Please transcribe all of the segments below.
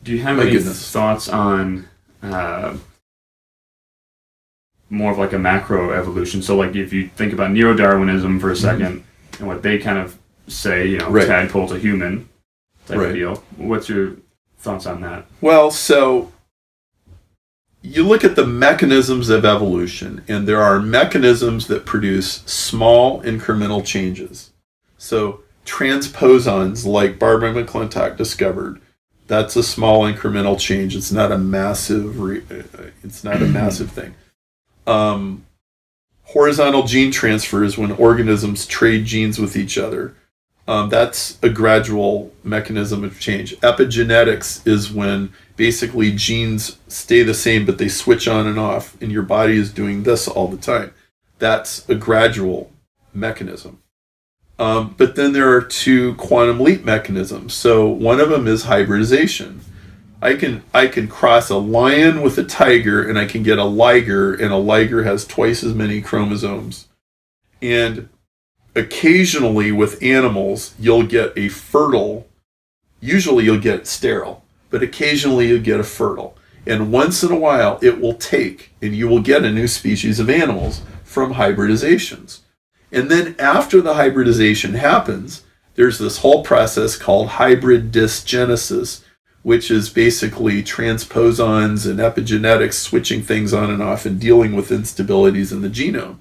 Do you have any thoughts on more of like a macro evolution? So like if you think about neo-Darwinism for a second, and what they kind of say, tadpole to human type of deal. What's your thoughts on that? Well, so you look at the mechanisms of evolution, and there are mechanisms that produce small incremental changes. So transposons, like Barbara McClintock discovered, that's a small incremental change. It's not a massive. It's not a massive thing. Horizontal gene transfer is when organisms trade genes with each other. That's a gradual mechanism of change. Epigenetics is when basically genes stay the same, but they switch on and off, and your body is doing this all the time. That's a gradual mechanism. But then there are two quantum leap mechanisms. So one of them is hybridization. I can cross a lion with a tiger, and I can get a liger, and a liger has twice as many chromosomes. And occasionally with animals, you'll get a fertile. Usually you'll get sterile, but occasionally you'll get a fertile. And once in a while, it will take, and you will get a new species of animals from hybridizations. And then after the hybridization happens, there's this whole process called hybridization, which is basically transposons and epigenetics switching things on and off and dealing with instabilities in the genome.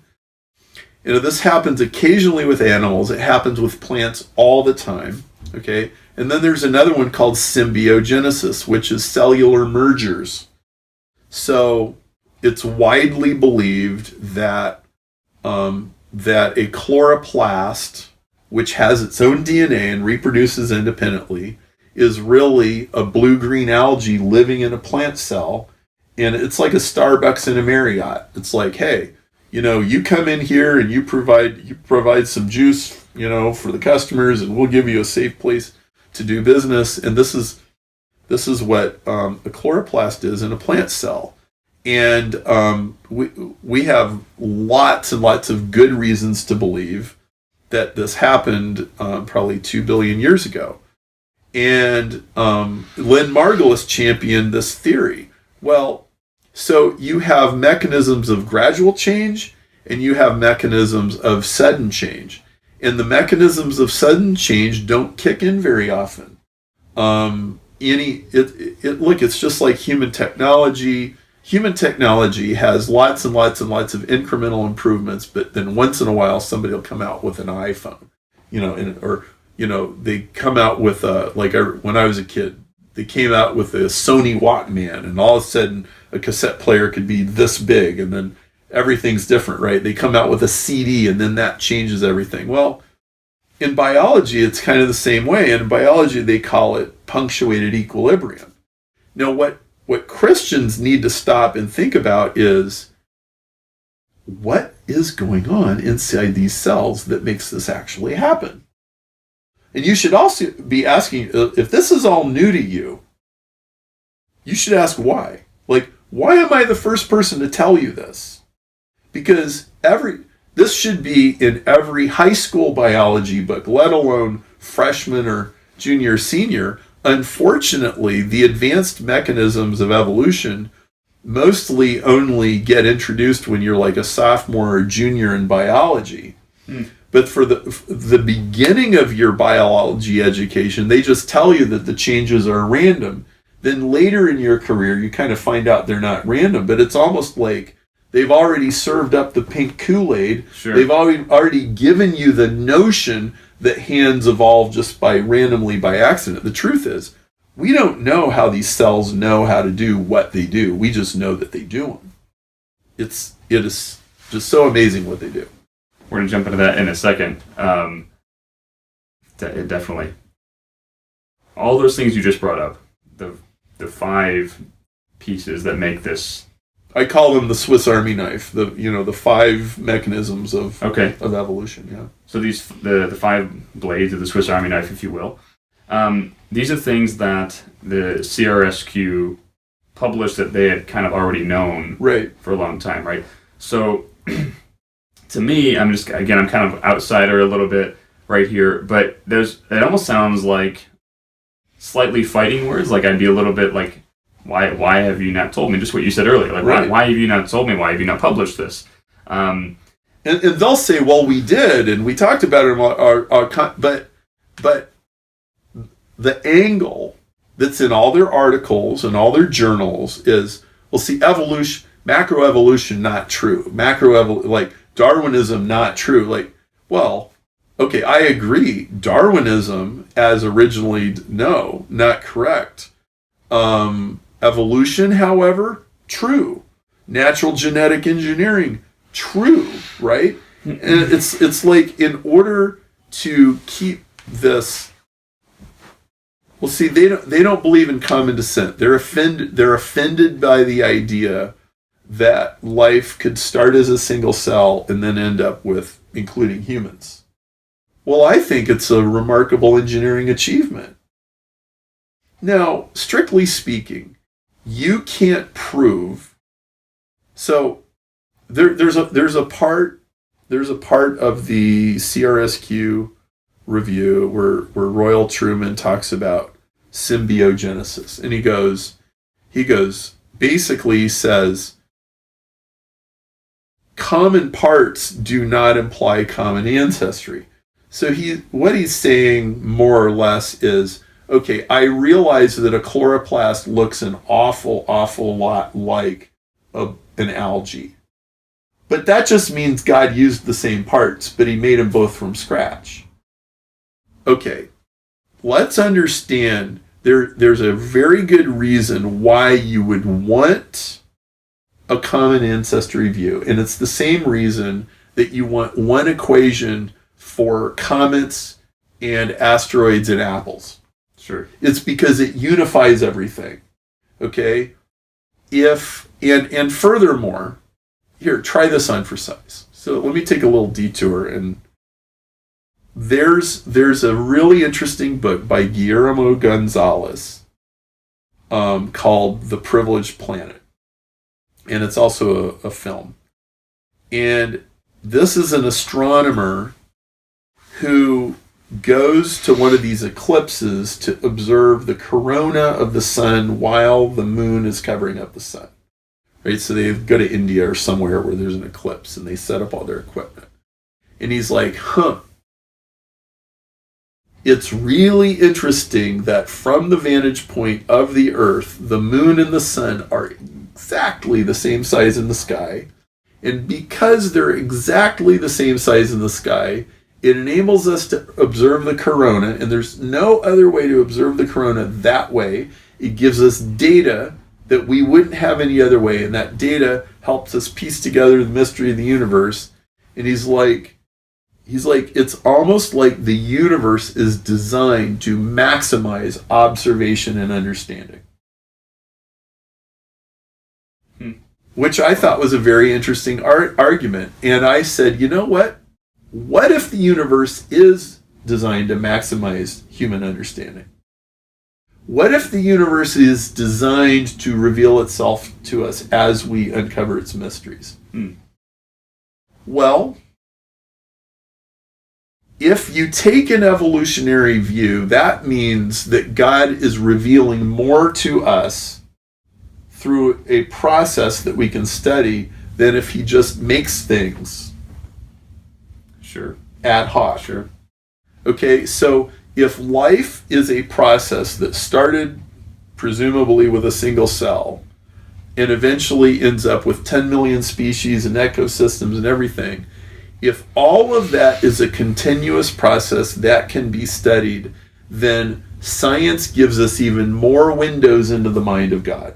And this happens occasionally with animals. It happens with plants all the time. Okay? And then there's another one called symbiogenesis, which is cellular mergers. So it's widely believed that that a chloroplast, which has its own DNA and reproduces independently, is really a blue-green algae living in a plant cell. And it's like a Starbucks and a Marriott. It's like, hey, you come in here and you provide some juice, for the customers, and we'll give you a safe place to do business. And this is what a chloroplast is in a plant cell. And we have lots and lots of good reasons to believe that this happened probably 2 billion years ago. And Lynn Margulis championed this theory. Well, so you have mechanisms of gradual change, and you have mechanisms of sudden change. And the mechanisms of sudden change don't kick in very often. It's just like human technology. Human technology has lots and lots and lots of incremental improvements, but then once in a while somebody will come out with an iPhone, they come out with when I was a kid, they came out with a Sony Walkman, and all of a sudden a cassette player could be this big, and then everything's different, right? They come out with a CD, and then that changes everything. Well, in biology, it's kind of the same way. And in biology, they call it punctuated equilibrium. Now, what Christians need to stop and think about is, what is going on inside these cells that makes this actually happen? And you should also be asking, if this is all new to you, you should ask why. Like, why am I the first person to tell you this? Because this should be in every high school biology book, let alone freshman or junior or senior. Unfortunately, the advanced mechanisms of evolution mostly only get introduced when you're like a sophomore or junior in biology. But for the beginning of your biology education, they just tell you that the changes are random. Then later in your career, you kind of find out they're not random, but it's almost like they've already served up the pink Kool-Aid. Sure. They've already given you the notion that hands evolve just randomly by accident. The truth is, we don't know how these cells know how to do what they do. We just know that they do them. It is just so amazing what they do. We're going to jump into that in a second. Definitely. All those things you just brought up, the 5 pieces that make this. I call them the Swiss Army knife. The 5 mechanisms of evolution. Yeah. So these the 5 blades of the Swiss Army knife, if you will. These are things that the CRSQ published that they had kind of already known for a long time, right? So to me, I'm kind of outsider a little bit right here, but it almost sounds like slightly fighting words. Like I'd be a little bit like, why have you not told me? Just what you said earlier. Like why have you not told me? Why have you not published this? And they'll say, well, we did, and we talked about it, but the angle that's in all their articles and all their journals is, well, see, evolution, macroevolution, not true. Like Darwinism, not true. Like, well, okay, I agree. Darwinism, as originally, no, not correct. Evolution, however, true. Natural genetic engineering, true, right? And it's like, in order to keep this, well, see, they don't believe in common descent. They're offended by the idea that life could start as a single cell and then end up with including humans. Well, I think it's a remarkable engineering achievement. Now, strictly speaking, you can't prove. So there's a part of the CRSQ review where Royal Truman talks about symbiogenesis, and he goes basically says common parts do not imply common ancestry. So what he's saying more or less is, okay, I realize that a chloroplast looks an awful lot like an algae. But that just means God used the same parts, but he made them both from scratch. Okay, let's understand there's a very good reason why you would want a common ancestry view. And it's the same reason that you want one equation for comets and asteroids and apples. Sure. It's because it unifies everything. Okay? And furthermore, here, try this on for size. So let me take a little detour, and there's a really interesting book by Guillermo Gonzalez called The Privileged Planet. And it's also a film. And this is an astronomer who goes to one of these eclipses to observe the corona of the sun while the moon is covering up the sun. Right? So they go to India or somewhere where there's an eclipse, and they set up all their equipment. And he's like, it's really interesting that from the vantage point of the Earth, the moon and the sun are exactly the same size in the sky. And because they're exactly the same size in the sky, it enables us to observe the corona, and there's no other way to observe the corona that way. It gives us data that we wouldn't have any other way, and that data helps us piece together the mystery of the universe. And he's like, it's almost like the universe is designed to maximize observation and understanding. Which I thought was a very interesting argument. And I said, you know what? What if the universe is designed to maximize human understanding? What if the universe is designed to reveal itself to us as we uncover its mysteries? Well, if you take an evolutionary view, that means that God is revealing more to us through a process that we can study than if he just makes things ad hoc. Sure. Okay, so if life is a process that started presumably with a single cell and eventually ends up with 10 million species and ecosystems and everything, if all of that is a continuous process that can be studied, then science gives us even more windows into the mind of God.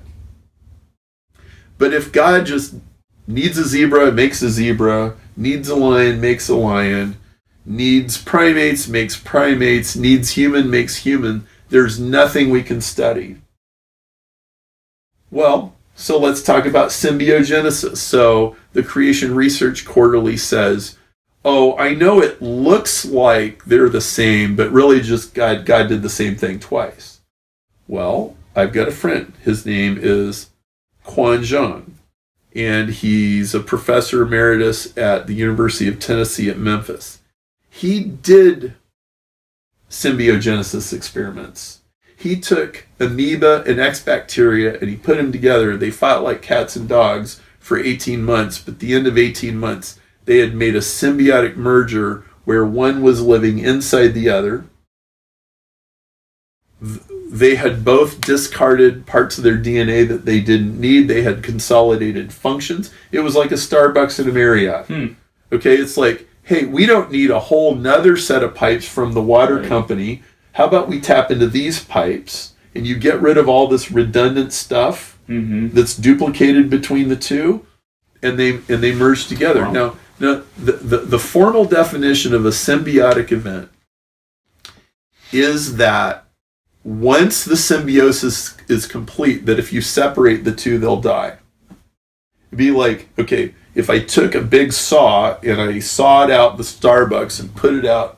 But if God just needs a zebra, makes a zebra, needs a lion, makes a lion, needs primates, makes primates, needs human, makes human, there's nothing we can study. Well, so let's talk about symbiogenesis. So the Creation Research Quarterly says, oh, I know it looks like they're the same, but really just God did the same thing twice. Well, I've got a friend. His name is Quan Zhang, and he's a professor emeritus at the University of Tennessee at Memphis. He did symbiogenesis experiments. He took amoeba and X bacteria and he put them together. They fought like cats and dogs for 18 months, but at the end of 18 months, they had made a symbiotic merger where one was living inside the other. They had both discarded parts of their DNA that they didn't need. They had consolidated functions. It was like a Starbucks and a Marriott. Okay, it's like, hey, we don't need a whole nother set of pipes from the water company. How about we tap into these pipes and you get rid of all this redundant stuff that's duplicated between the two, and they merge together. Wow. Now the formal definition of a symbiotic event is that once the symbiosis is complete, that if you separate the two, they'll die. It'd be like, okay, if I took a big saw and I sawed out the Starbucks and put it out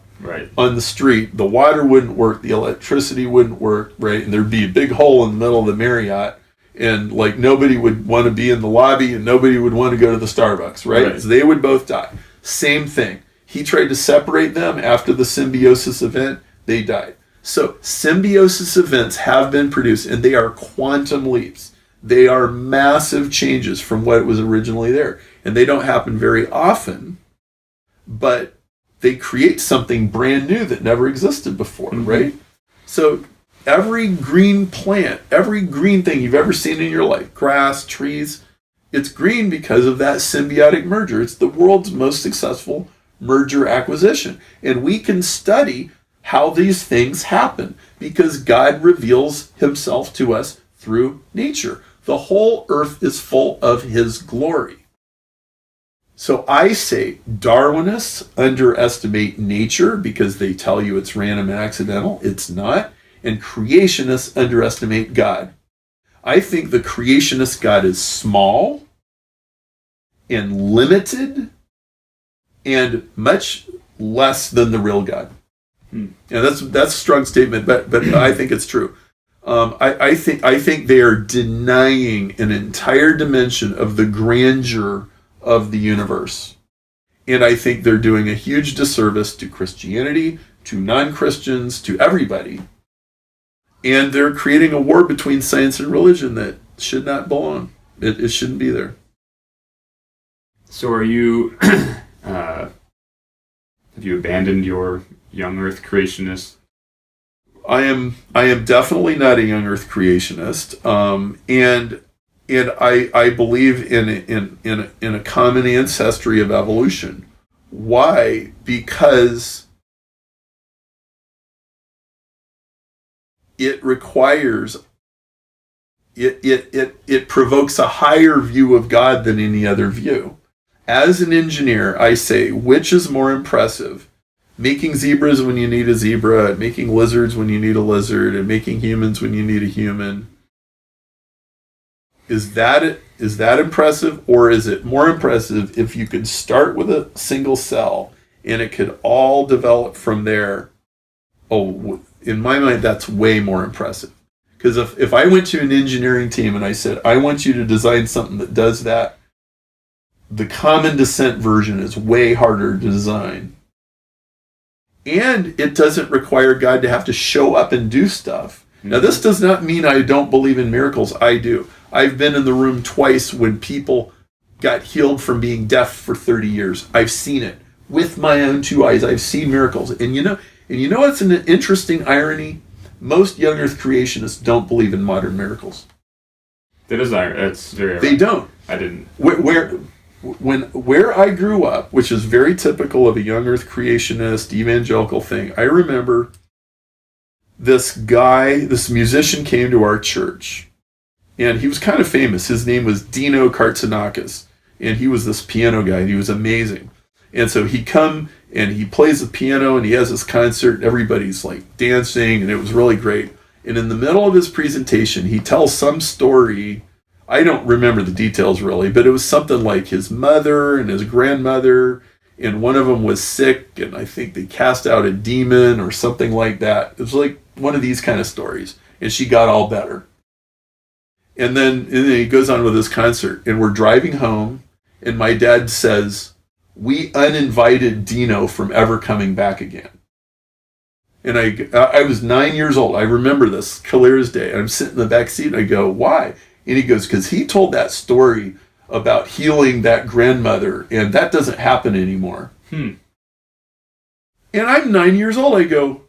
on the street, the water wouldn't work, the electricity wouldn't work, right? And there'd be a big hole in the middle of the Marriott, and like nobody would want to be in the lobby and nobody would want to go to the Starbucks, right? So they would both die. Same thing. He tried to separate them after the symbiosis event, they died. So symbiosis events have been produced, and they are quantum leaps. They are massive changes from what was originally there. And they don't happen very often, but they create something brand new that never existed before, right? So every green plant, every green thing you've ever seen in your life, grass, trees, it's green because of that symbiotic merger. It's the world's most successful merger acquisition. And we can study how these things happen because God reveals himself to us through nature. The whole earth is full of his glory. So I say Darwinists underestimate nature because they tell you it's random and accidental. It's not. And creationists underestimate God. I think the creationist God is small and limited and much less than the real God. And that's a strong statement, but I think it's true. I think they are denying an entire dimension of the grandeur of the universe. And I think they're doing a huge disservice to Christianity, to non-Christians, to everybody. And they're creating a war between science and religion that should not belong. It shouldn't be there. So are you, have you abandoned your young earth creationist? I am definitely not a young earth creationist. And I believe in a common ancestry of evolution. Why? Because it requires it provokes a higher view of God than any other view. As an engineer, I say, which is more impressive? Making zebras when you need a zebra, making lizards when you need a lizard, and making humans when you need a human. Is that impressive, or is it more impressive if you could start with a single cell and it could all develop from there? Oh, in my mind, that's way more impressive. Because if I went to an engineering team and I said, I want you to design something that does that, the common descent version is way harder to design. And it doesn't require God to have to show up and do stuff. Now, this does not mean I don't believe in miracles. I do. I've been in the room twice when people got healed from being deaf for 30 years. I've seen it with my own two eyes. I've seen miracles. And you know what's an interesting irony? Most young earth creationists don't believe in modern miracles. That is irony. That's very ironic. They don't. I didn't. Where I grew up, which is very typical of a young earth creationist evangelical thing, I remember this musician came to our church, and he was kind of famous. His name was Dino Kartsanakis, and he was this piano guy, and he was amazing. And so he come and he plays the piano, and he has this concert, and everybody's like dancing, and it was really great. And in the middle of his presentation, he tells some story. I don't remember the details really, but it was something like his mother and his grandmother, and one of them was sick, and I think they cast out a demon or something like that. It was like one of these kind of stories, and she got all better. And then he goes on with his concert, and we're driving home, and my dad says, we uninvited Dino from ever coming back again. And I was 9 years old. I remember this clear as day. I'm sitting in the back seat and I go, why? And he goes, because he told that story about healing that grandmother, and that doesn't happen anymore. And I'm 9 years old. I go,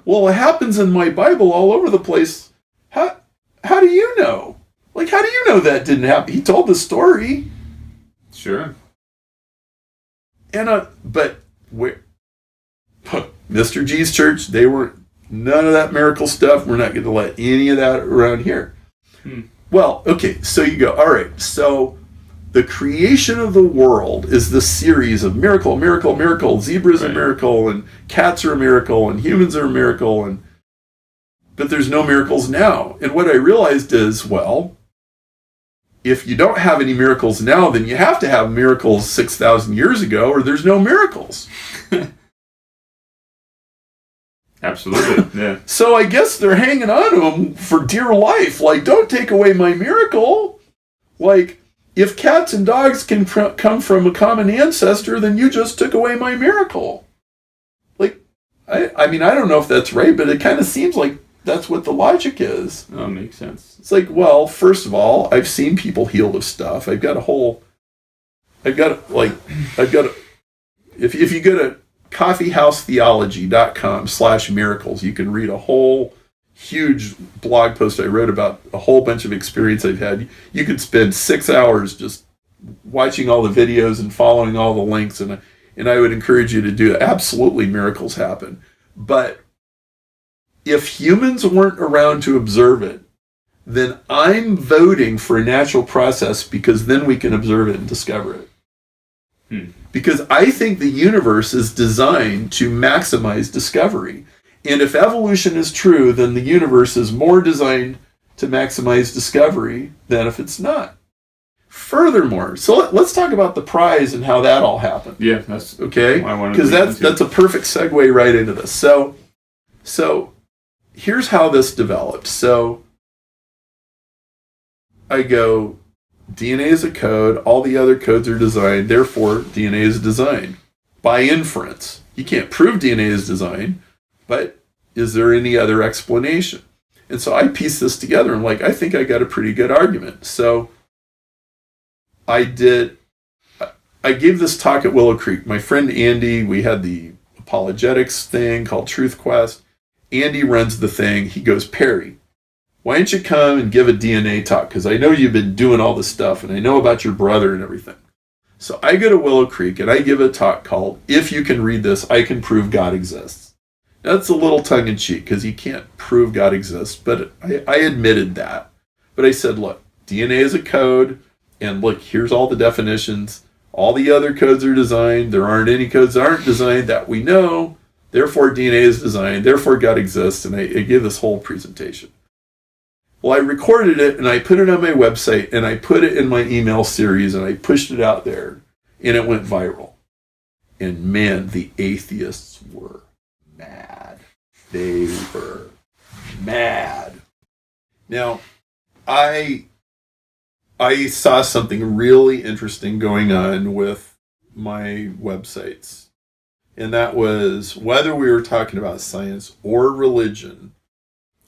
well, it happens in my Bible all over the place. How do you know? Like, how do you know that didn't happen? He told the story. Sure. And but where, Mr. G's church, they weren't, none of that miracle stuff. We're not going to let any of that around here. Well, okay, so you go, all right, so the creation of the world is this series of miracle, miracle, miracle. Zebras are a miracle, and cats are a miracle, and humans are a miracle, but there's no miracles now. And what I realized is, well, if you don't have any miracles now, then you have to have miracles 6,000 years ago, or there's no miracles. Absolutely, yeah. So I guess they're hanging on to them for dear life. Like, don't take away my miracle. Like, if cats and dogs can come from a common ancestor, then you just took away my miracle. Like, I mean, I don't know if that's right, but it kind of seems like that's what the logic is. Oh, makes sense. It's like, well, first of all, I've seen people healed of stuff. If you go to coffeehousetheology.com/miracles, you can read a whole huge blog post I wrote about a whole bunch of experience I've had. You could spend 6 hours just watching all the videos and following all the links, and I would encourage you to do that. Absolutely, miracles happen. But if humans weren't around to observe it, then I'm voting for a natural process, because then we can observe it and discover it. Because I think the universe is designed to maximize discovery. And if evolution is true, then the universe is more designed to maximize discovery than if it's not. Furthermore, so let's talk about the prize and how that all happened. Yeah, that's okay. Because that's a perfect segue right into this. So here's how this developed. So I go, DNA is a code. All the other codes are designed. Therefore, DNA is designed by inference. You can't prove DNA is designed, but is there any other explanation? And so I pieced this together. I'm like, I think I got a pretty good argument. So I gave this talk at Willow Creek. My friend Andy, we had the Apologetics thing called Truth Quest. Andy runs the thing. He goes, Perry, why don't you come and give a DNA talk? Because I know you've been doing all this stuff, and I know about your brother and everything. So I go to Willow Creek, and I give a talk called, If You Can Read This, I Can Prove God Exists. That's a little tongue-in-cheek, because you can't prove God exists, but I admitted that. But I said, look, DNA is a code, and look, here's all the definitions. All the other codes are designed. There aren't any codes that aren't designed that we know. Therefore, DNA is designed. Therefore, God exists. And I gave this whole presentation. Well, I recorded it, and I put it on my website, and I put it in my email series, and I pushed it out there, and it went viral. And man, the atheists were mad. They were mad. Now, I saw something really interesting going on with my websites. And that was, whether we were talking about science or religion,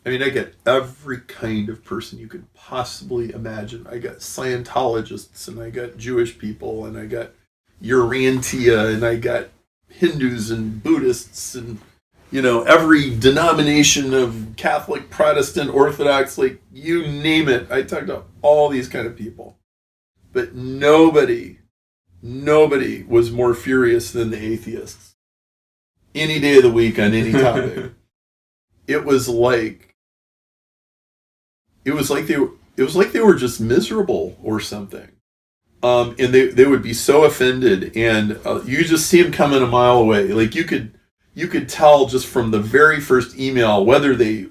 I mean, I get every kind of person you could possibly imagine. I got Scientologists, and I got Jewish people, and I got Urantia, and I got Hindus and Buddhists, and, you know, every denomination of Catholic, Protestant, Orthodox, like, you name it. I talked to all these kind of people. But nobody was more furious than the atheists. Any day of the week on any topic. It was like they were just miserable or something. And they would be so offended, and you just see them coming a mile away. Like, you could tell just from the very first email whether they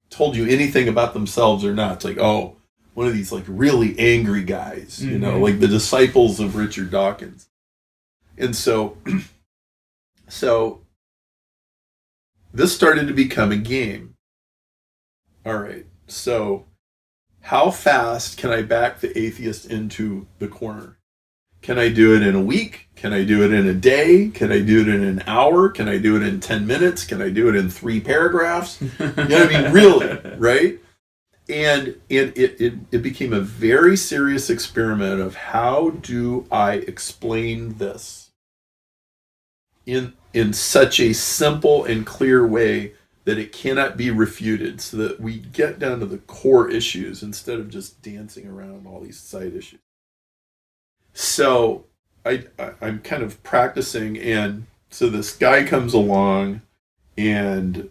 told you anything about themselves or not. It's like, oh, one of these like really angry guys, you know, like the disciples of Richard Dawkins. And so this started to become a game. All right, so how fast can I back the atheist into the corner? Can I do it in a week? Can I do it in a day? Can I do it in an hour? Can I do it in 10 minutes? Can I do it in 3 paragraphs? You know what I mean? Really, right? And it became a very serious experiment of how do I explain this in such a simple and clear way that it cannot be refuted, so that we get down to the core issues instead of just dancing around all these side issues. So I'm kind of practicing, and so this guy comes along and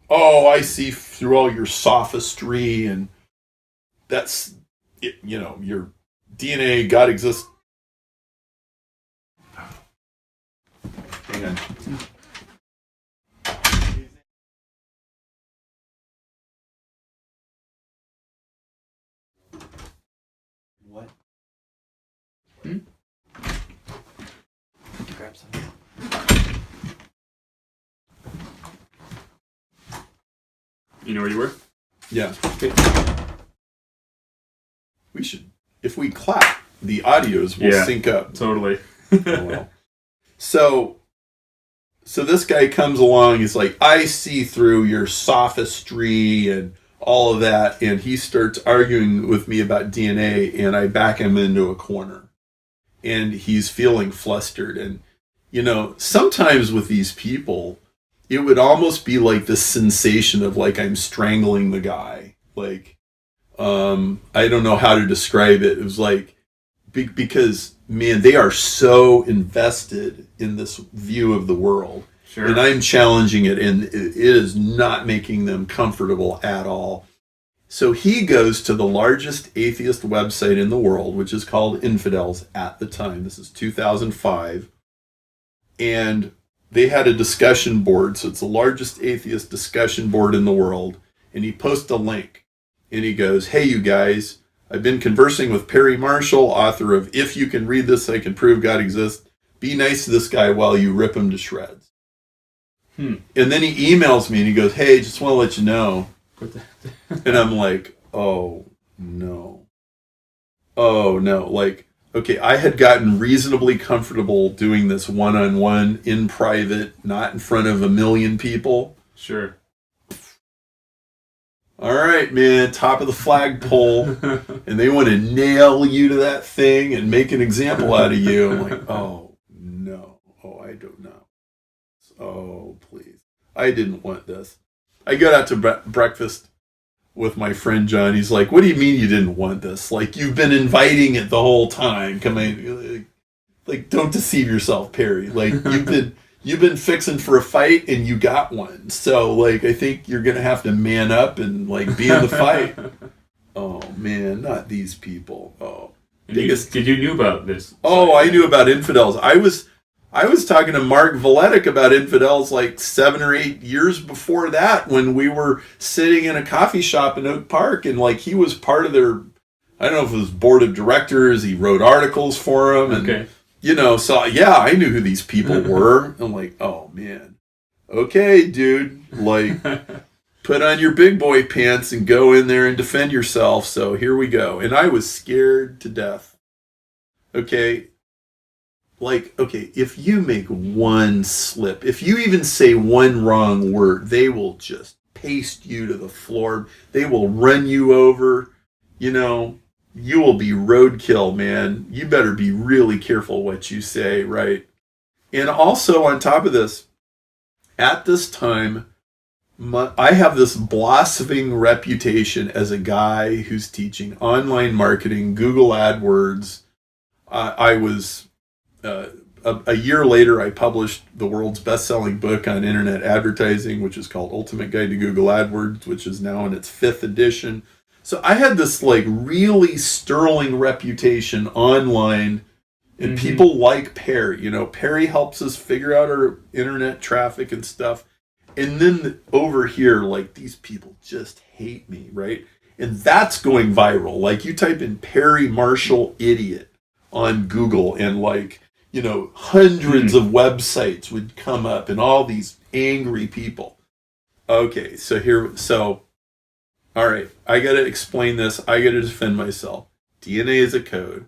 I see through all your sophistry, and that's it, your DNA, God exists. Hang on. What? Grab some. You know where you were? Yeah. Okay. We should, if we clap, the audios will sync up. Totally. Oh, well. So this guy comes along, he's like, I see through your sophistry and all of that, and he starts arguing with me about DNA, and I back him into a corner. And he's feeling flustered. And, sometimes with these people, it would almost be like this sensation of like I'm strangling the guy. Like, I don't know how to describe it. It was like, because, man, they are so invested in this view of the world. Sure. And I'm challenging it, and it is not making them comfortable at all. So he goes to the largest atheist website in the world, which is called Infidels at the time. This is 2005. And they had a discussion board. So it's the largest atheist discussion board in the world. And he posts a link. And he goes, hey, you guys, I've been conversing with Perry Marshall, author of If You Can Read This, I Can Prove God Exists. Be nice to this guy while you rip him to shreds. And then he emails me and he goes, hey, just want to let you know. And I'm like, oh, no. Oh, no. Like, okay, I had gotten reasonably comfortable doing this one-on-one in private, not in front of a million people. Sure. All right, man, top of the flagpole, and they want to nail you to that thing and make an example out of you. I'm like, oh, no. Oh, I don't know. Oh, please. I didn't want this. I got out to breakfast with my friend John. He's like, what do you mean you didn't want this? Like, you've been inviting it the whole time. Come on. Like, don't deceive yourself, Perry. Like, you've been fixing for a fight and you got one. So, like, I think you're going to have to man up and, like, be in the fight. Oh, man, not these people. Oh. Did you knew about this? Oh, I knew about Infidels. I was talking to Mark Valetic about Infidels like 7 or 8 years before that, when we were sitting in a coffee shop in Oak Park, and like he was part of their, I don't know if it was board of directors. He wrote articles for them, and so yeah, I knew who these people were. I'm like, oh man, okay, dude, like put on your big boy pants and go in there and defend yourself. So here we go, and I was scared to death. Okay. Like, okay, if you make one slip, if you even say one wrong word, they will just paste you to the floor. They will run you over. You will be roadkill, man. You better be really careful what you say, right? And also, on top of this, at this time, I have this blossoming reputation as a guy who's teaching online marketing, Google AdWords. I was... a year later, I published the world's best-selling book on internet advertising, which is called Ultimate Guide to Google AdWords, which is now in its 5th edition. So I had this like really sterling reputation online, and people like Perry. Perry helps us figure out our internet traffic and stuff. And then over here, like, these people just hate me, right? And that's going viral. Like, you type in Perry Marshall idiot on Google, and like, hundreds of websites would come up and all these angry people. Okay, so all right, I got to explain this. I got to defend myself. DNA is a code.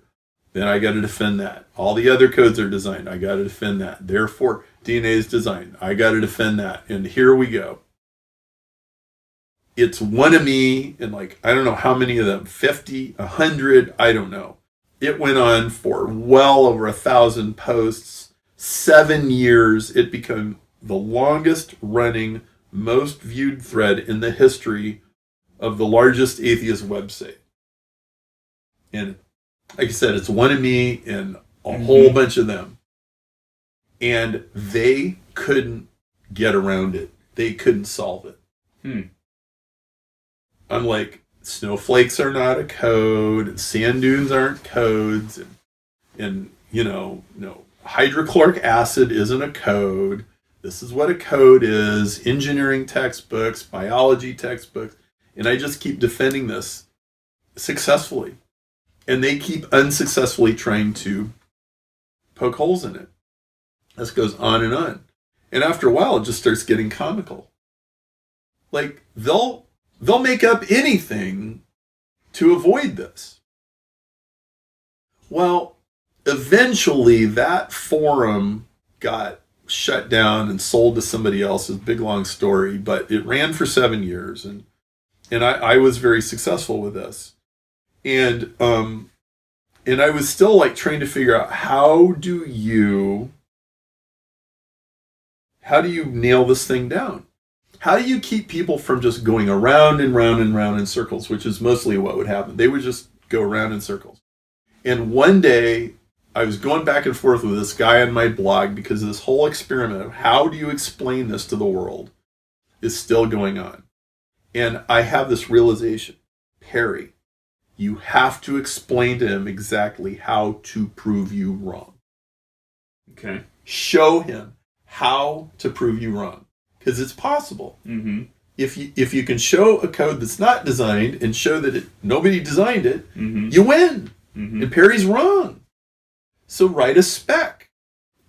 then I got to defend that. All the other codes are designed. I got to defend that. Therefore, DNA is designed. I got to defend that. And here we go. It's one of me, and like, I don't know how many of them, 50, 100, I don't know. It went on for well over 1,000 posts, 7 years. It became the longest running, most viewed thread in the history of the largest atheist website. And like I said, it's one of me and a whole bunch of them. And they couldn't get around it. They couldn't solve it. I'm like, snowflakes are not a code, and sand dunes aren't codes, and you know, no, hydrochloric acid isn't a code. This is what a code is. Engineering textbooks, biology textbooks. And I just keep defending this successfully. And they keep unsuccessfully trying to poke holes in it. This goes on and on. And after a while, it just starts getting comical. Like, they'll make up anything to avoid this. Well, eventually that forum got shut down and sold to somebody else. It's a big, long story, but it ran for 7 years. And I was very successful with this. And I was still like trying to figure out how do you nail this thing down? How do you keep people from just going around and round and round in circles, which is mostly what would happen. They would just go around in circles. And one day I was going back and forth with this guy on my blog because this whole experiment of how do you explain this to the world is still going on. And I have this realization, Perry, you have to explain to him exactly how to prove you wrong. Okay. Show him how to prove you wrong. Because it's possible. If you can show a code that's not designed and show that nobody designed it, you win. And Perry's wrong. So write a spec.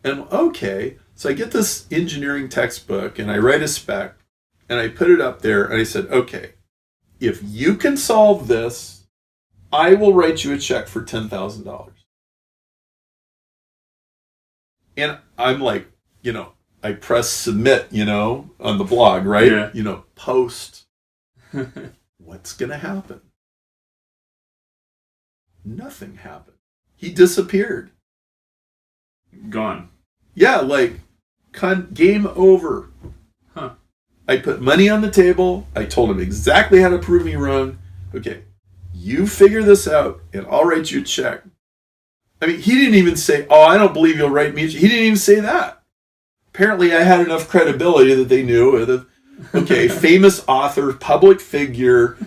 And okay, so I get this engineering textbook and I write a spec and I put it up there and I said, okay, if you can solve this, I will write you a check for $10,000. And I'm like, I press submit, on the blog, right? Yeah. Post. What's going to happen? Nothing happened. He disappeared. Gone. Yeah, like, game over. Huh. I put money on the table. I told him exactly how to prove me wrong. Okay, you figure this out, and I'll write you a check. I mean, he didn't even say, oh, I don't believe you'll write me a check. He didn't even say that. Apparently, I had enough credibility that they knew. Okay, famous author, public figure,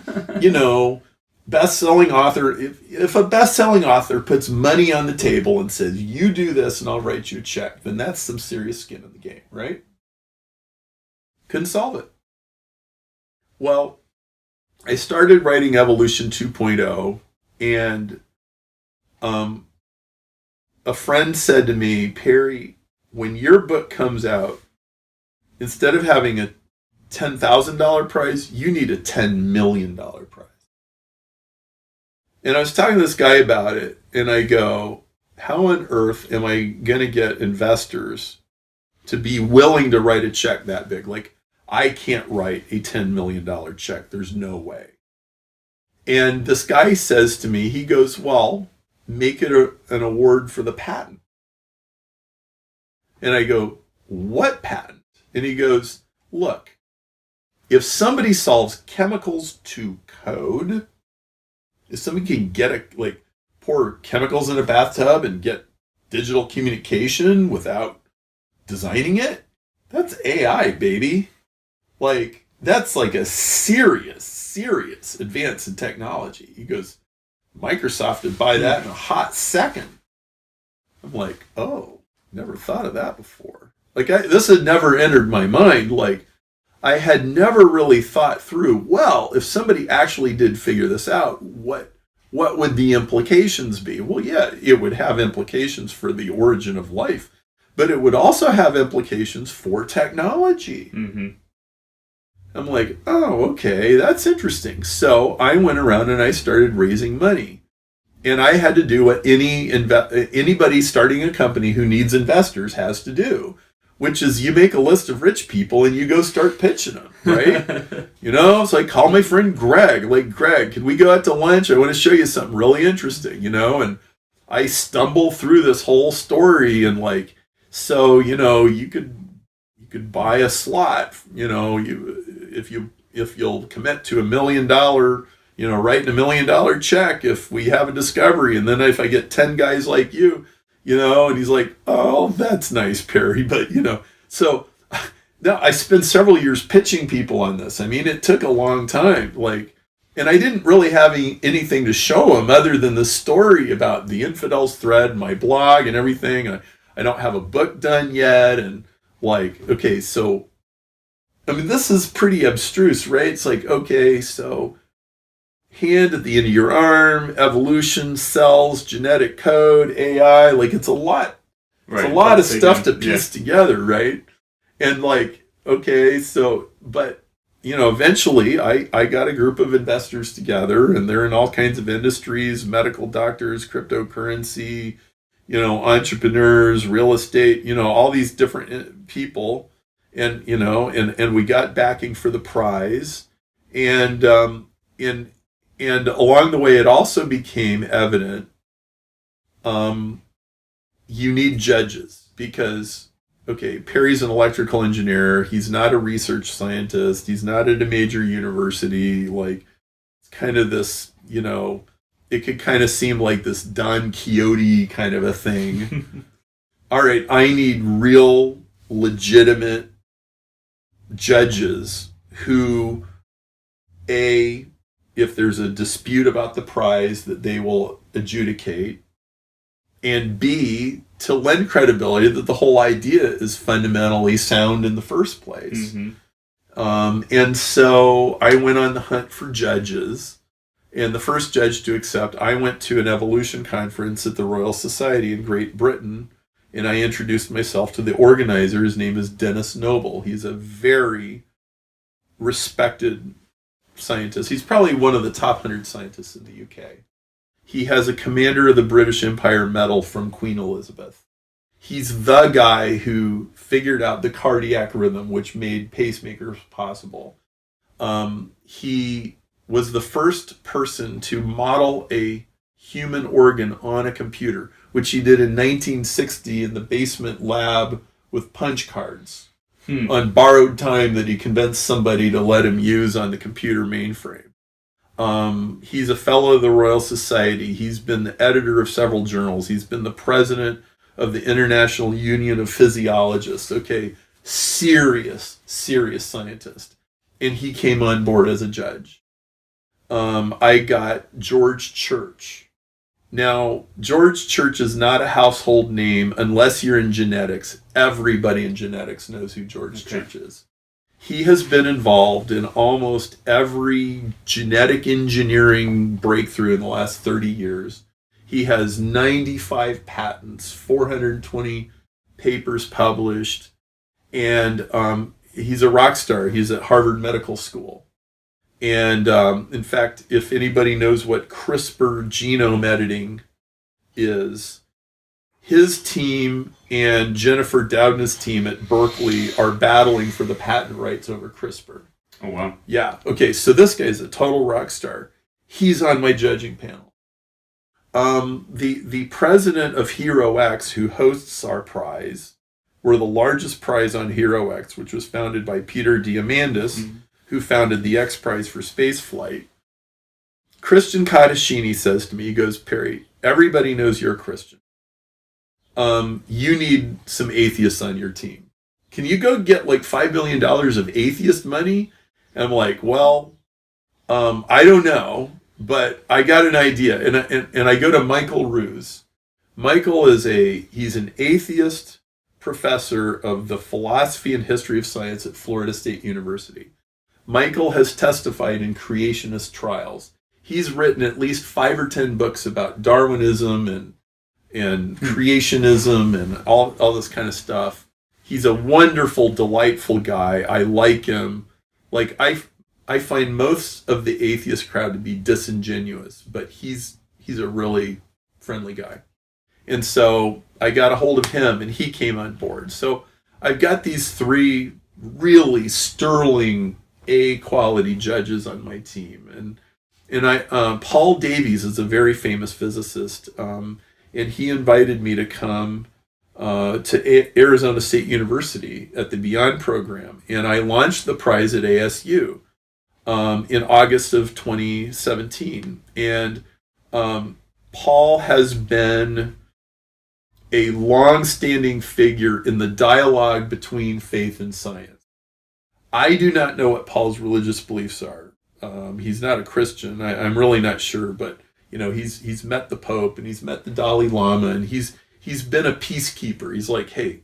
best-selling author. If a best-selling author puts money on the table and says, you do this and I'll write you a check, then that's some serious skin in the game, right? Couldn't solve it. Well, I started writing Evolution 2.0, and a friend said to me, Perry, when your book comes out, instead of having a $10,000 prize, you need a $10 million prize. And I was talking to this guy about it, and I go, how on earth am I going to get investors to be willing to write a check that big? Like, I can't write a $10 million check. There's no way. And this guy says to me, he goes, well, make it an award for the patent. And I go, what patent? And he goes, look, if somebody solves chemicals to code, if somebody can pour chemicals in a bathtub and get digital communication without designing it, that's AI, baby. Like, that's like a serious advance in technology. He goes, Microsoft would buy that in a hot second. I'm like, oh, never thought of that before. Like, this had never entered my mind. Like, I had never really thought through, well, if somebody actually did figure this out, what would the implications be? Well, yeah, it would have implications for the origin of life, but it would also have implications for technology. I'm like, oh, okay, that's interesting. So I went around and I started raising money. And I had to do what anybody starting a company who needs investors has to do, which is you make a list of rich people and you go start pitching them, right? It's like, call my friend Greg. Like, Greg, can we go out to lunch? I want to show you something really interesting, And I stumble through this whole story and like, so, you could buy a slot, if you'll commit to $1 million, writing $1 million check if we have a discovery. And then if I get 10 guys like you, and he's like, oh, that's nice, Perry. But, so now I spent several years pitching people on this. I mean, it took a long time. And I didn't really have anything to show them other than the story about the Infidels thread, my blog and everything. I don't have a book done yet. And okay, so, I mean, this is pretty abstruse, right? It's like, okay, so hand at the end of your arm, evolution, cells, genetic code, AI, it's a lot. Right. It's a lot of stuff to piece together, right? And okay, so, but, eventually I got a group of investors together and they're in all kinds of industries, medical doctors, cryptocurrency, entrepreneurs, real estate, all these different people. And, and we got backing for the prize. And along the way, it also became evident you need judges because, okay, Perry's an electrical engineer. He's not a research scientist. He's not at a major university. It's kind of this, it could kind of seem like this Don Quixote kind of a thing. All right, I need real, legitimate judges who, if there's a dispute about the prize, that they will adjudicate, and B, to lend credibility that the whole idea is fundamentally sound in the first place. Mm-hmm. And so I went on the hunt for judges, and the first judge to accept, I went to an evolution conference at the Royal Society in Great Britain, and I introduced myself to the organizer. His name is Dennis Noble. He's a very respected scientist. He's probably one of the top 100 scientists in the UK. He has a Commander of the British Empire medal from Queen Elizabeth. He's the guy who figured out the cardiac rhythm, which made pacemakers possible. He was the first person to model a human organ on a computer, which he did in 1960 in the basement lab with punch cards on borrowed time that he convinced somebody to let him use on the computer mainframe. He's a fellow of the Royal Society. He's been the editor of several journals. He's been the president of the International Union of Physiologists. Okay, serious scientist. And he came on board as a judge. I got George Church. Now, George Church is not a household name unless you're in genetics. Everybody in genetics knows who George Church is. He has been involved in almost every genetic engineering breakthrough in the last 30 years. He has 95 patents, 420 papers published, and he's a rock star. He's at Harvard Medical School. And in fact, if anybody knows what CRISPR genome editing is, his team and Jennifer Doudna's team at Berkeley are battling for the patent rights over CRISPR. Oh, wow. Yeah. Okay, so this guy's a total rock star. He's on my judging panel. The president of HeroX, who hosts our prize, we're the largest prize on HeroX, which was founded by Peter Diamandis, who founded the X Prize for spaceflight. Christian Cottashini says to me, he goes, Perry, everybody knows you're a Christian. You need some atheists on your team. Can you go get like $5 million of atheist money? And I'm like, well, I don't know, but I got an idea. And I go to Michael Ruse. Michael he's an atheist professor of the philosophy and history of science at Florida State University. Michael has testified in creationist trials. He's written at least 5 or 10 books about Darwinism and creationism and all this kind of stuff. He's a wonderful, delightful guy. I like him. Like I find most of the atheist crowd to be disingenuous, but he's He's a really friendly guy. And so I got a hold of him, and he came on board. So I've got these 3 really sterling A-quality judges on my team. And Paul Davies is a very famous physicist, and he invited me to come to Arizona State University at the Beyond program. And I launched the prize at ASU in August of 2017. And Paul has been a long-standing figure in the dialogue between faith and science. I do not know what Paul's religious beliefs are. He's not a Christian. I'm really not sure, but he's met the Pope and he's met the Dalai Lama, and he's been a peacekeeper. He's like, hey,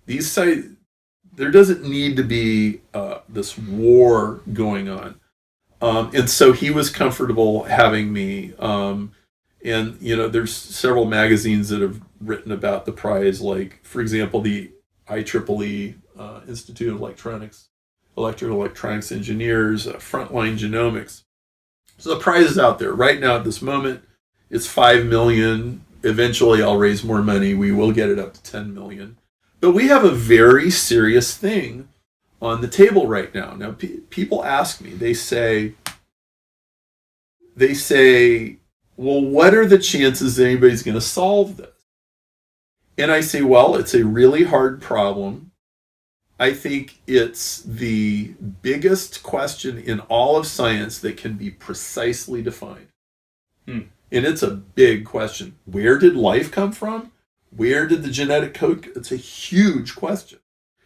there doesn't need to be this war going on, and so he was comfortable having me. And there's several magazines that have written about the prize, like, for example, the IEEE Institute of Electrical Electronics Engineers, Frontline Genomics. So the prize is out there right now. At this moment, it's $5 million. Eventually, I'll raise more money. We will get it up to $10 million. But we have a very serious thing on the table right now. Now, people ask me. They say, well, what are the chances that anybody's going to solve this? And I say, well, it's a really hard problem. I think it's the biggest question in all of science that can be precisely defined. And it's a big question. Where did life come from? Where did the genetic code? It's a huge question.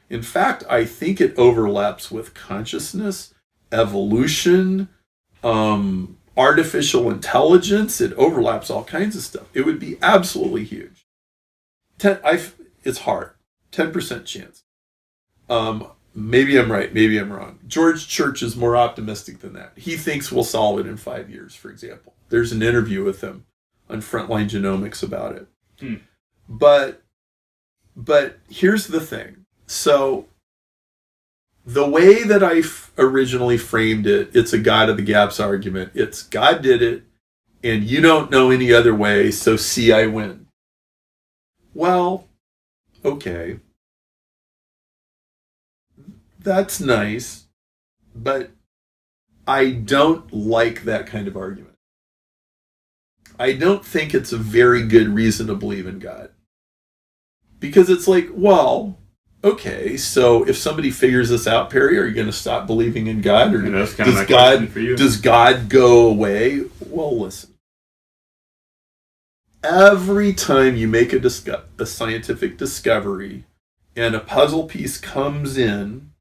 In fact, I think it overlaps with consciousness, evolution, artificial intelligence. It overlaps all kinds of stuff. It would be absolutely huge. It's hard. 10% chance. Maybe I'm right. Maybe I'm wrong. George Church is more optimistic than that. He thinks we'll solve it in 5 years, for example. There's an interview with him on Frontline Genomics about it. But here's the thing. So the way that I originally framed it, it's a God of the gaps argument. It's God did it, and you don't know any other way, so see, I win. Well, okay. That's nice, but I don't like that kind of argument. I don't think it's a very good reason to believe in God. Because it's like, well, okay, so if somebody figures this out, Perry, are you going to stop believing in God? Or that's kind of my question for you. Does God go away? Well, listen. Every time you make a scientific discovery and a puzzle piece comes in,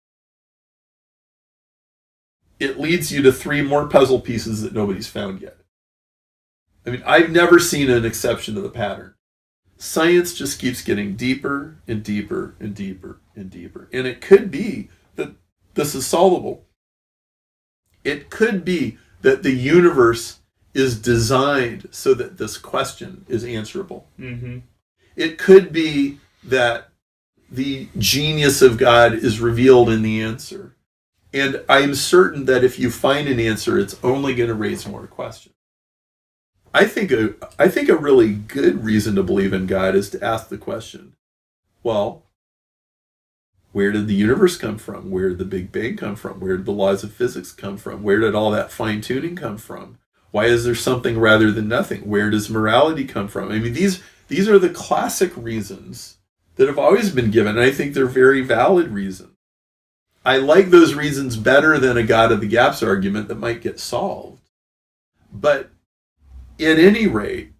it leads you to 3 more puzzle pieces that nobody's found yet. I mean, I've never seen an exception to the pattern. Science just keeps getting deeper and deeper and deeper and deeper. And it could be that this is solvable. It could be that the universe is designed so that this question is answerable. It could be that the genius of God is revealed in the answer. And I'm certain that if you find an answer, it's only going to raise more questions. I think a really good reason to believe in God is to ask the question, well, where did the universe come from? Where did the Big Bang come from? Where did the laws of physics come from? Where did all that fine-tuning come from? Why is there something rather than nothing? Where does morality come from? I mean, these are the classic reasons that have always been given, and I think they're very valid reasons. I like those reasons better than a God of the gaps argument that might get solved. But at any rate,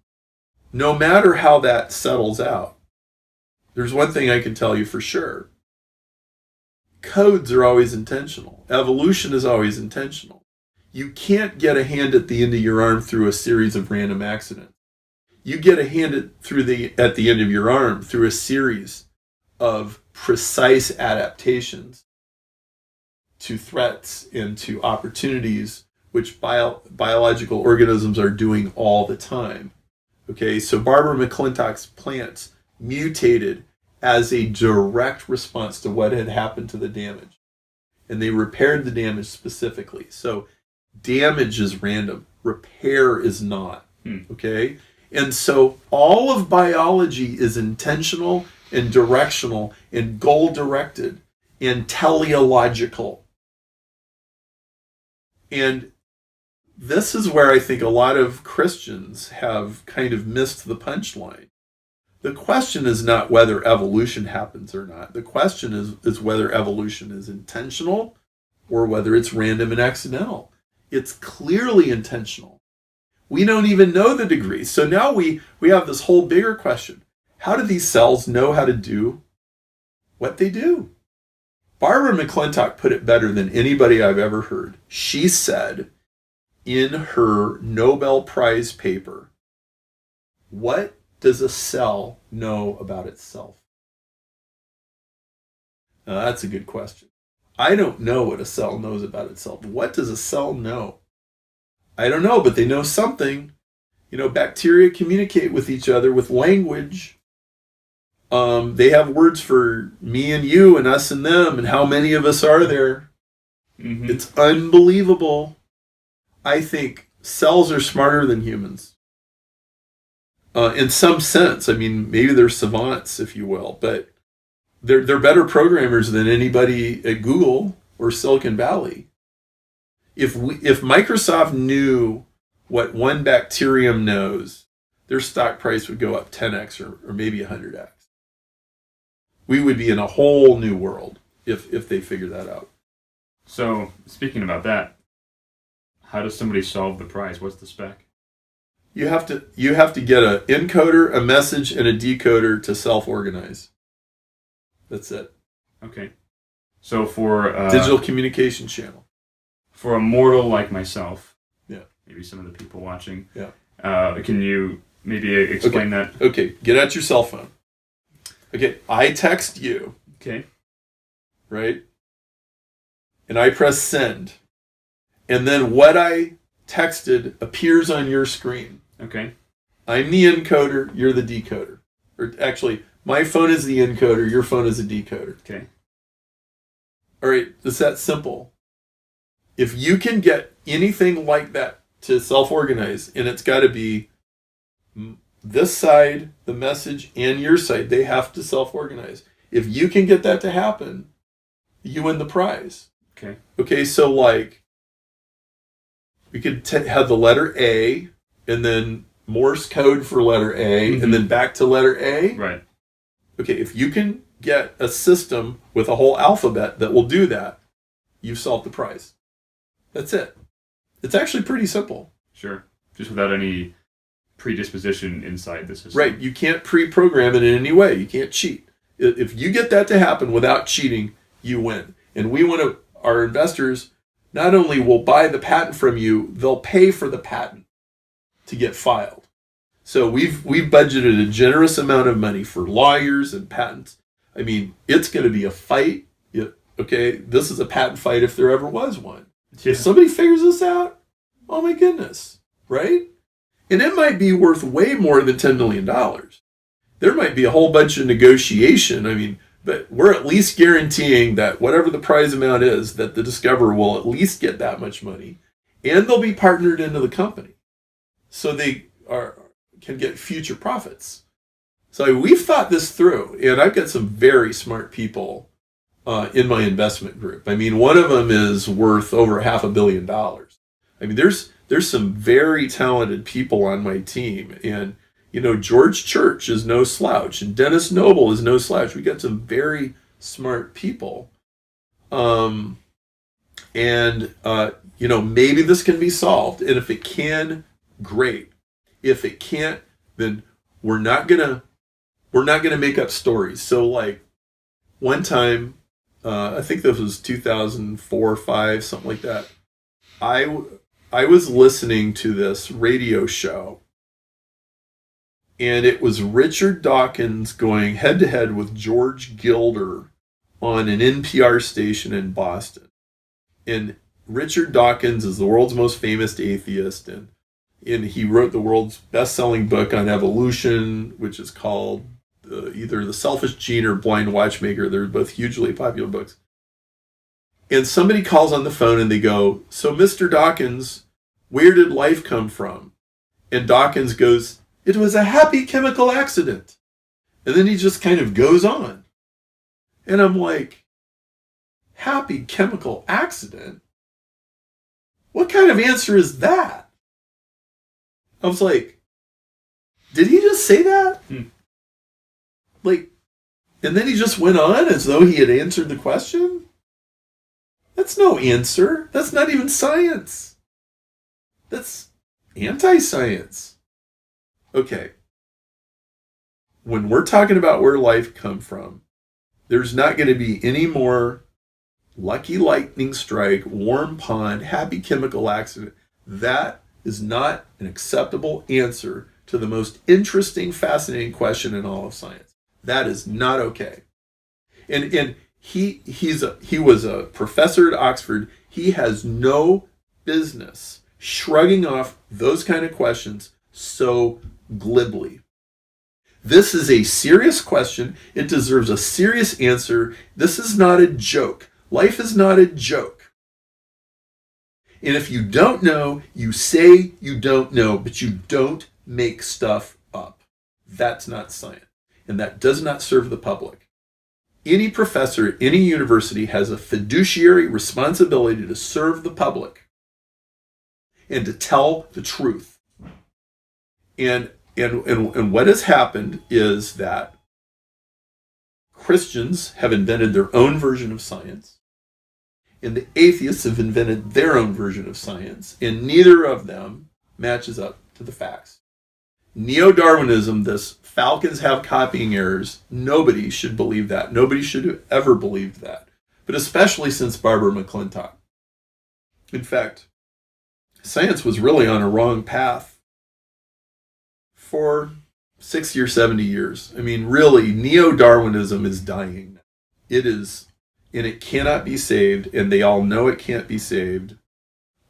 no matter how that settles out, there's one thing I can tell you for sure. Codes are always intentional. Evolution is always intentional. You can't get a hand at the end of your arm through a series of random accidents. You get a hand at the end of your arm through a series of precise adaptations to threats and to opportunities which biological organisms are doing all the time. Okay, so Barbara McClintock's plants mutated as a direct response to what had happened to the damage. And they repaired the damage specifically. So damage is random, repair is not. Okay? And so all of biology is intentional and directional and goal-directed and teleological. And this is where I think a lot of Christians have kind of missed the punchline. The question is not whether evolution happens or not. The question is whether evolution is intentional or whether it's random and accidental. It's clearly intentional. We don't even know the degree. So now we have this whole bigger question. How do these cells know how to do what they do? Barbara McClintock put it better than anybody I've ever heard. She said in her Nobel Prize paper, what does a cell know about itself? Now, that's a good question. I don't know what a cell knows about itself. What does a cell know? I don't know, but they know something. Bacteria communicate with each other with language. They have words for me and you and us and them, and how many of us are there? Mm-hmm. It's unbelievable. I think cells are smarter than humans. In some sense. I mean, maybe they're savants, if you will, but they're better programmers than anybody at Google or Silicon Valley. If Microsoft knew what one bacterium knows, their stock price would go up 10x or maybe 100x. We would be in a whole new world if they figure that out. So, speaking about that, how does somebody solve the prize? What's the spec? You have to get an encoder, a message, and a decoder to self-organize. That's it. Okay. So for digital communication channel. For a mortal like myself, maybe some of the people watching, can you maybe explain that? Okay, get out your cell phone. Okay, I text you. Okay. Right? And I press send. And then what I texted appears on your screen. Okay. I'm the encoder, you're the decoder. Or actually, my phone is the encoder, your phone is the decoder. Okay. All right, it's that simple. If you can get anything like that to self-organize, and it's got to be this side, the message, and your side, they have to self-organize. If you can get that to happen, you win the prize. Okay. Okay, so like, we could have the letter A, and then Morse code for letter A, and then back to letter A. Right. Okay, if you can get a system with a whole alphabet that will do that, you've solved the prize. That's it. It's actually pretty simple. Sure. Just without any predisposition inside the system. Right. You can't pre-program it in any way. You can't cheat. If you get that to happen without cheating, you win. And we want to, our investors not only will buy the patent from you, they'll pay for the patent to get filed. So we've budgeted a generous amount of money for lawyers and patents. I mean, it's going to be a fight. Okay, this is a patent fight if there ever was one. Yeah. If somebody figures this out, oh my goodness, right? And it might be worth way more than $10 million. There might be a whole bunch of negotiation. I mean, but we're at least guaranteeing that whatever the prize amount is, that the discoverer will at least get that much money, and they'll be partnered into the company, so they can get future profits. So we've thought this through, and I've got some very smart people in my investment group. I mean, one of them is worth over $500 million. I mean, there's some very talented people on my team, and George Church is no slouch, and Dennis Noble is no slouch. We got some very smart people, and maybe this can be solved. And if it can, great. If it can't, then we're not gonna make up stories. So like one time, I think this was 2004 or 5, something like that. I was listening to this radio show, and it was Richard Dawkins going head to head with George Gilder on an NPR station in Boston. And Richard Dawkins is the world's most famous atheist, and he wrote the world's best-selling book on evolution, which is called either The Selfish Gene or Blind Watchmaker. They're both hugely popular books. And somebody calls on the phone and they go, "So Mr. Dawkins, where did life come from?" And Dawkins goes, "It was a happy chemical accident." And then he just kind of goes on. And I'm like, happy chemical accident? What kind of answer is that? I was like, did he just say that? Like, and then he just went on as though he had answered the question? That's no answer. That's not even science. That's anti-science. Okay. When we're talking about where life come from, there's not going to be any more lucky lightning strike, warm pond, happy chemical accident. That is not an acceptable answer to the most interesting, fascinating question in all of science. That is not okay. And he was a professor at Oxford. He has no business shrugging off those kind of questions so glibly. This is a serious question. It deserves a serious answer. This is not a joke. Life is not a joke. And if you don't know, you say you don't know, but you don't make stuff up. That's not science. And that does not serve the public. Any professor at any university has a fiduciary responsibility to serve the public and to tell the truth. And what has happened is that Christians have invented their own version of science, and the atheists have invented their own version of science, and neither of them matches up to the facts. Neo-Darwinism, this falcons have copying errors, nobody should believe that. Nobody should have ever believed that, but especially since Barbara McClintock. In fact, science was really on a wrong path for 60 or 70 years. I mean, really, neo-Darwinism is dying. It is, and it cannot be saved, and they all know it can't be saved.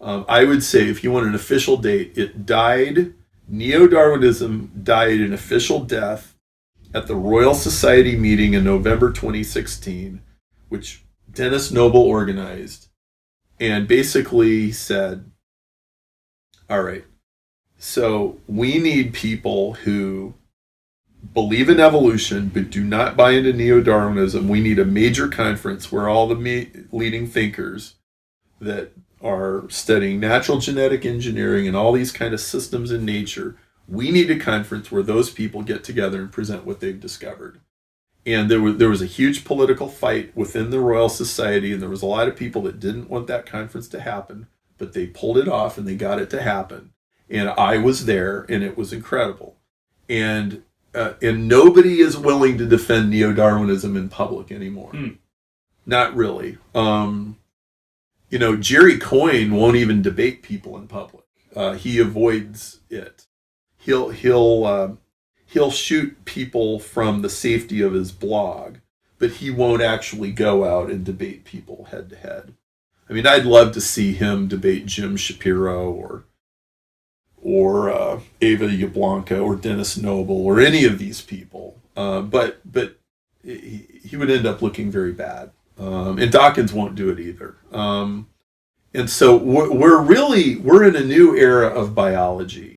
I would say, if you want an official date, it died, neo-Darwinism died an official death at the Royal Society meeting in November 2016, which Dennis Noble organized, and basically said, all right, so we need people who believe in evolution but do not buy into neo-Darwinism. We need a major conference where all the leading thinkers that are studying natural genetic engineering and all these kind of systems in nature, we need a conference where those people get together and present what they've discovered. And there was a huge political fight within the Royal Society, and there was a lot of people that didn't want that conference to happen, but they pulled it off and they got it to happen. And I was there, and it was incredible. And nobody is willing to defend neo-Darwinism in public anymore. Not really. Jerry Coyne won't even debate people in public. He avoids it. He'll shoot people from the safety of his blog, but he won't actually go out and debate people head to head. I mean, I'd love to see him debate Jim Shapiro or Ava Jablonka or Dennis Noble or any of these people. But he would end up looking very bad. And Dawkins won't do it either. And so we're in a new era of biology.